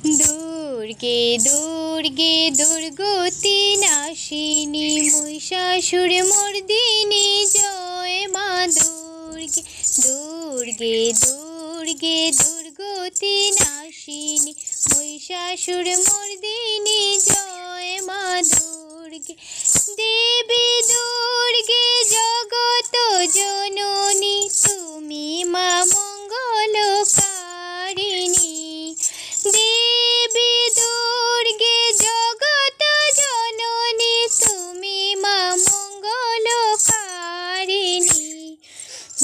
দুর্গে দুর্গে দুর্গতি নাশিনী মহিষাসুর মর্দিনী জয় মা দুর্গে। দুর্গে দুর্গে দুর্গতি নাশিনী মহিষাসুর মর্দিনী জয় মা দুর্গে। দেবী দুর্গে জগত জননী তুমি মা মঙ্গলকারিণী। দেবী দুর্গে জগত জননী তুমি মা মঙ্গলকারিণী।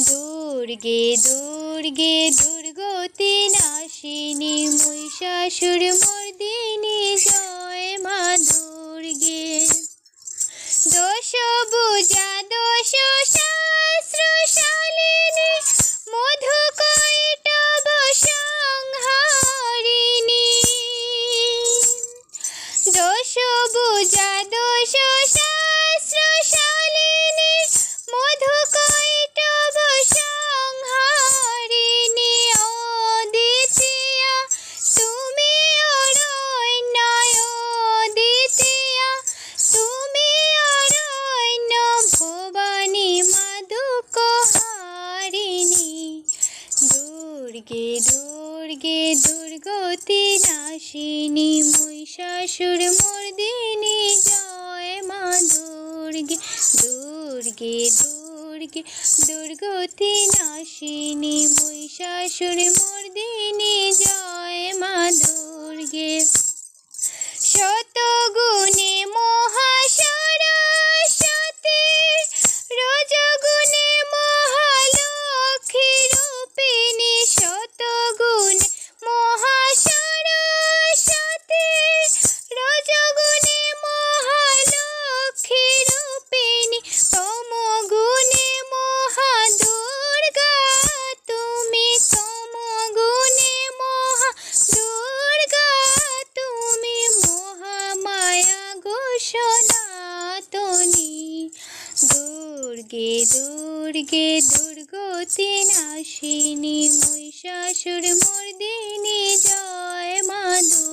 দুর্গে দুর্গে দুর্গতি নাশিনী মহিষাসুর মর্দিনী জয় মা দুর্গে। দশভুজা দশ সহস্রশালিনী মধুকৈটভ সংহারিণী। দশভুজা দশ সহস্রশালিনী মধুকৈটভ সংহারিণী। অদ্বিতীয়া তুমি অরণ্যয়, অদ্বিতীয়া তুমি অরণ্য, ভবানী মাধুকহারিণী। দুর্গে দুর্গে দুর্গতি নাশিনী মহিষাসুর মর্দিনী জয় মা দুর্গে। দুর্গে দুর্গে দুর্গতি নাশিনী মহিষাসুর মর্দিনী জয় মা দুর্গে। শতগুণে মহাসরস্বতী, রজগুণে মহালক্ষ্মী রূপিণী। শতগুণে মহাসরস্বতী, রজগুণে মহালক্ষ্মী রূপিণী। তমগুণে মহাদুর্গা তুমি, তমগুণে মহাদুর্গা তুমি, মহামায়া গো সনাতনী। দুর্গে দুর্গে দুর্গতি নাশিনী মহিষাসুর মর্দিনী জয় মা দুর্গে।